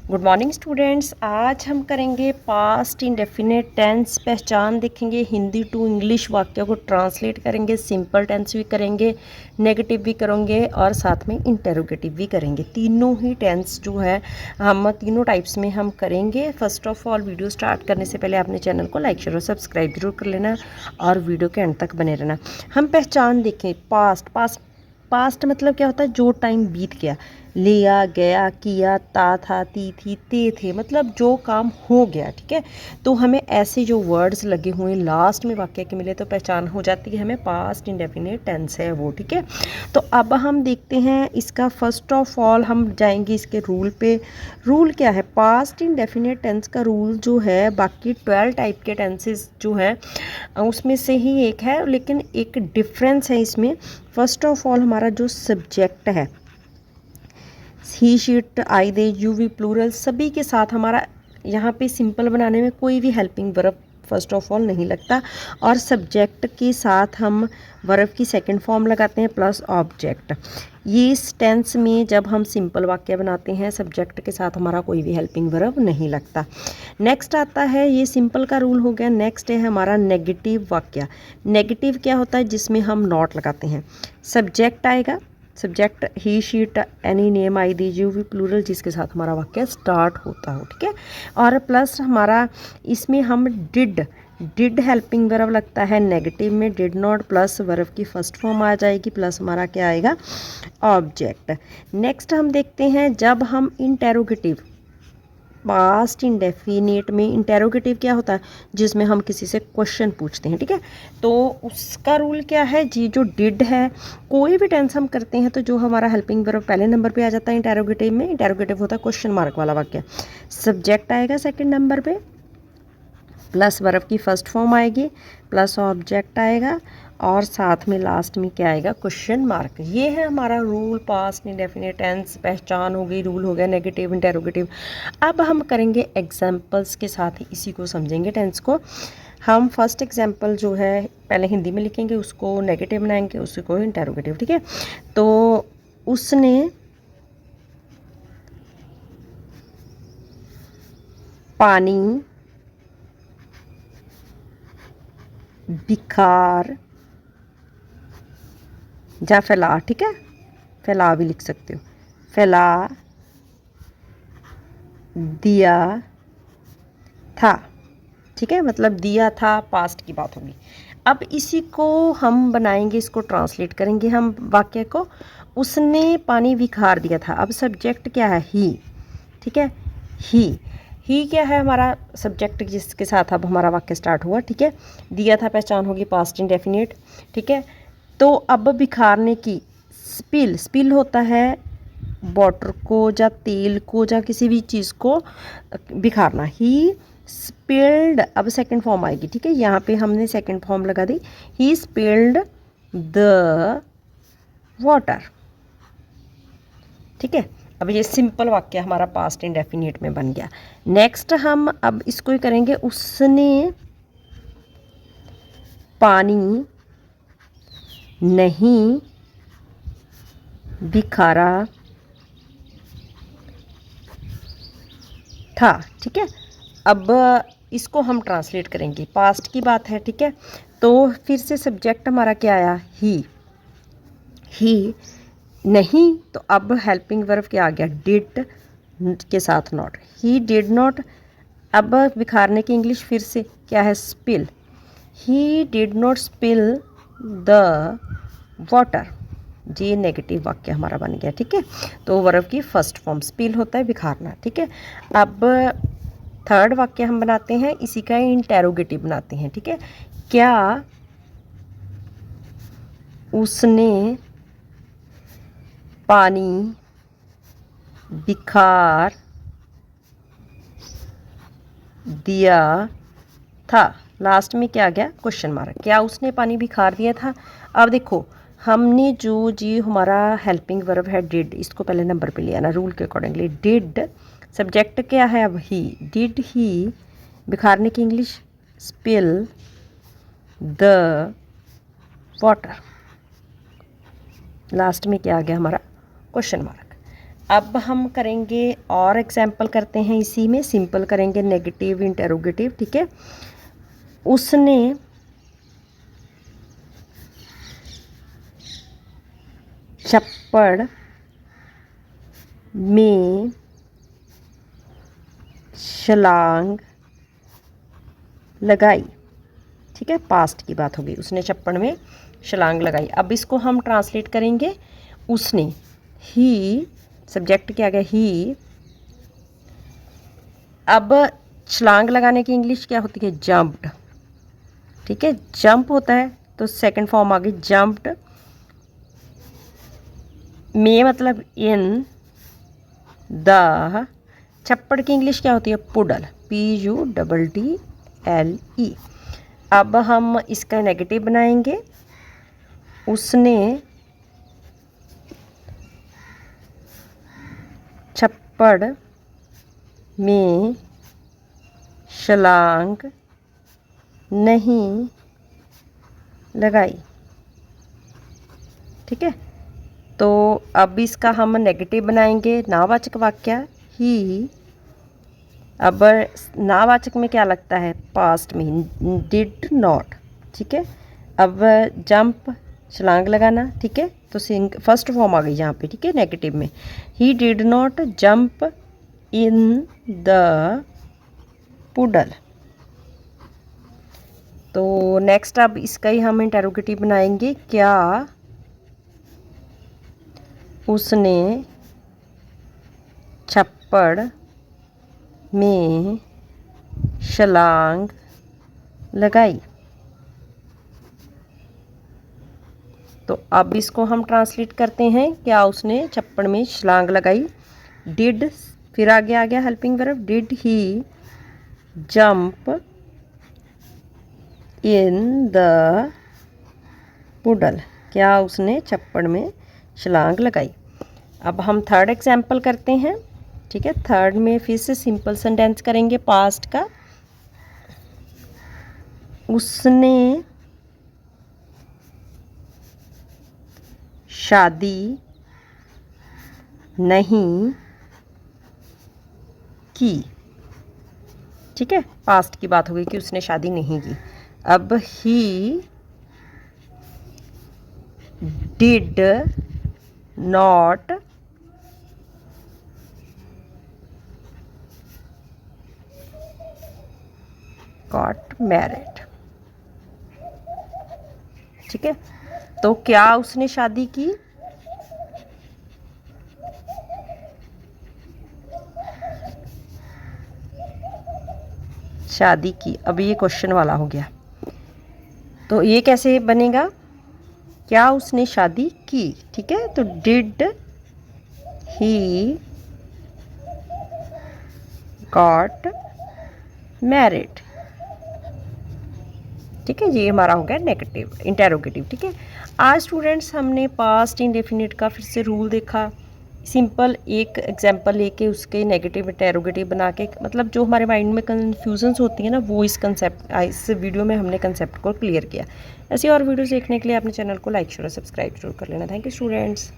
Good morning students. आज हम करेंगे पास्ट इंडेफिनिट टेंस पहचान देखेंगे। हिंदी टू इंग्लिश वाक्य को ट्रांसलेट करेंगे। सिंपल टेंस भी करेंगे, नेगेटिव भी करेंगे और साथ में इंटेरोगेटिव भी करेंगे। तीनों ही टेंस जो है हम तीनों टाइप्स में हम करेंगे। First of all video start करने से पहले अपने चैनल को लाइक शेयर और सब्सक्राइब जरूर कर लेना और वीडियो के एंड तक बने रहना। हम पहचान देखें। पास्ट पास्ट पास्ट मतलब क्या होता है? जो टाइम बीत गया, लिया गया, किया, था, थी, ते थे, मतलब जो काम हो गया। ठीक है, तो हमें ऐसे जो वर्ड्स लगे हुए लास्ट में वाक्य के मिले तो पहचान हो जाती है हमें पास्ट इंडेफिनिट टेंस है वो। ठीक है, तो अब हम देखते हैं इसका। फर्स्ट ऑफ ऑल हम जाएंगे इसके रूल पे। रूल क्या है? पास्ट इंडेफिनिट टेंस का रूल जो है, बाकी 12 टाइप के टेंसेस जो है उसमें से ही एक है, लेकिन एक डिफरेंस है इसमें। फर्स्ट ऑफ ऑल हमारा जो सब्जेक्ट है, he, she, I, they, you, we, plural, सभी के साथ हमारा यहाँ पे सिंपल बनाने में कोई भी helping verb first of all नहीं लगता। और सब्जेक्ट के साथ हम वर्ब की सेकंड फॉर्म लगाते हैं प्लस ऑब्जेक्ट। ये इस टेंस में जब हम सिंपल वाक्य बनाते हैं सब्जेक्ट के साथ हमारा कोई भी हेल्पिंग वर्ब नहीं लगता। नेक्स्ट आता है, ये सिंपल का रूल हो गया। नेक्स्ट है हमारा नेगेटिव वाक्य। नेगेटिव क्या होता है? जिसमें हम नॉट लगाते हैं। सब्जेक्ट आएगा, subject he, she, any, name, I, they, you, we, plural, जिसके साथ हमारा वाक्य स्टार्ट होता हो। ठीक है, और प्लस हमारा इसमें हम डिड हेल्पिंग वर्ब लगता है। नेगेटिव में डिड नॉट प्लस वर्ब की फर्स्ट फॉर्म आ जाएगी प्लस हमारा क्या आएगा? ऑब्जेक्ट। नेक्स्ट हम देखते हैं, जब हम इंटेरोगेटिव पास्ट इंडेफिनिट में, इंटेरोगेटिव क्या होता है? जिसमें हम किसी से क्वेश्चन पूछते हैं। ठीक है, तो उसका रूल क्या है जी? जो डिड है, कोई भी टेंस हम करते हैं तो जो हमारा हेल्पिंग वर्ब पहले नंबर पे आ जाता है इंटेरोगेटिव में। इंटेरोगेटिव होता है क्वेश्चन मार्क वाला वाक्य। सब्जेक्ट आएगा सेकंड नंबर पे, प्लस वर्ब की फर्स्ट फॉर्म आएगी, प्लस ऑब्जेक्ट आएगा और साथ में लास्ट में क्या आएगा? Question mark. ये है हमारा रूल पास्ट इंडेफिनिट टेंस। पहचान हो गई, रूल हो गया, नेगेटिव, इंटेरोगेटिव। अब हम करेंगे एग्जाम्पल्स के साथ ही इसी को समझेंगे टेंस को। हम फर्स्ट एग्जाम्पल जो है पहले हिंदी में लिखेंगे, उसको नेगेटिव बनाएंगे, उसको इंटेरोगेटिव। ठीक है, तो उसने पानी बिखार या फैला, ठीक है, फैला भी लिख सकते हो, फैला दिया था। ठीक है, मतलब दिया था पास्ट की बात होगी। अब इसी को हम बनाएंगे, इसको ट्रांसलेट करेंगे हम वाक्य को। उसने पानी बिखार दिया था। अब सब्जेक्ट क्या है? ही। ठीक है, ही क्या है? हमारा सब्जेक्ट जिसके साथ अब हमारा वाक्य स्टार्ट हुआ। ठीक है, दिया था पहचान होगी पास्ट इंडेफिनिट। ठीक है, तो अब बिखारने की, स्पिल होता है वाटर को या तेल को या किसी भी चीज़ को बिखारना। ही स्पिल्ड, अब सेकंड फॉर्म आएगी। ठीक है, यहाँ पे हमने सेकंड फॉर्म लगा दी, ही स्पिल्ड द वाटर। ठीक है, अब ये सिंपल वाक्य हमारा पास्ट इंडेफिनिट में बन गया। नेक्स्ट हम अब इसको ही करेंगे, उसने पानी नहीं बिखारा था। ठीक है, अब इसको हम ट्रांसलेट करेंगे, पास्ट की बात है। ठीक है, तो फिर से सब्जेक्ट हमारा क्या आया? ही नहीं, तो अब हेल्पिंग वर्ब क्या आ गया? डिड के साथ नॉट, ही डिड नॉट। अब बिखारने की इंग्लिश फिर से क्या है? Spill. He did not spill the water. जी नेगेटिव वाक्य हमारा बन गया। ठीक है, तो वर्ब की फर्स्ट फॉर्म स्पिल होता है बिखारना। ठीक है, अब थर्ड वाक्य हम बनाते हैं, इसी का इंटेरोगेटिव बनाते हैं। ठीक है, क्या उसने पानी बिखार दिया था। लास्ट में क्या आ गया? Question mark. क्या उसने पानी बिखार दिया था? अब देखो, हमने जो जी हमारा हेल्पिंग वर्ब है डिड, इसको पहले नंबर पे लिया ना रूल के अकॉर्डिंगली। डिड, सब्जेक्ट क्या है? अब ही, डिड ही बिखारने की English spill the water. Last में क्या आ गया हमारा? Question mark. अब हम करेंगे और एग्जाम्पल करते हैं इसी में, सिंपल करेंगे नेगेटिव इंटेरोगेटिव, ठीक है। उसने छप्पड़ में छलांग लगाई, ठीक है, पास्ट की बात होगी। उसने छप्पड़ में छलांग लगाई। अब इसको हम ट्रांसलेट करेंगे। उसने, ही, सब्जेक्ट क्या गया, ही। अब छलांग लगाने की इंग्लिश क्या होती है, जंप्ड, ठीक है, जंप होता है तो सेकंड फॉर्म आ गई जंप्ड। में मतलब इन, द, छप्पड़ की इंग्लिश क्या होती है, पुडल, PUDDLE। अब हम इसका नेगेटिव बनाएंगे। उसने छप्पड़ में छलांग नहीं लगाई, ठीक है। तो अब इसका हम नेगेटिव बनाएंगे, नावाचक वाक्य, ही। अब नावाचक में क्या लगता है, पास्ट में, डिड नॉट, ठीक है। अब जंप, छलांग लगाना, ठीक है, तो फर्स्ट फॉर्म आ गई यहाँ पे, ठीक है, नेगेटिव में। ही did not jump in the poodle. तो नेक्स्ट अब इसका ही हम इंटेरोगेटिव बनाएंगे, क्या उसने छप्पड़ में छलांग लगाई। तो अब इसको हम ट्रांसलेट करते हैं, क्या उसने छप्पड़ में छलांग लगाई। डिड, फिर आगे आ गया helping verb, did he jump in the poodle, क्या उसने छप्पड़ में छलांग लगाई। अब हम थर्ड एग्जाम्पल करते हैं, ठीक है। थर्ड में फिर से सिंपल सेंटेंस करेंगे पास्ट का। उसने शादी नहीं की, ठीक है, पास्ट की बात हो गई कि उसने शादी नहीं की। अब ही डिड नॉट गॉट मैरिड, ठीक है। तो क्या उसने शादी की, शादी की। अब ये क्वेश्चन वाला हो गया, तो ये कैसे बनेगा, क्या उसने शादी की, ठीक है। तो डिड ही गॉट मैरिड, ठीक है। ये हमारा हो गया नेगेटिव इंटेरोगेटिव, ठीक है। आज स्टूडेंट्स हमने पास्ट इंडेफिनिट का फिर से रूल देखा। सिंपल एक एग्जांपल लेके उसके नेगेटिव इंटेरोगेटिव बना के, मतलब जो हमारे माइंड में कन्फ्यूजन्स होती है ना, वो इस वीडियो में हमने कंसेप्ट को क्लियर किया। ऐसी और वीडियोस देखने के लिए अपने चैनल को लाइक शेयर और सब्सक्राइब जरूर कर लेना। Thank you students.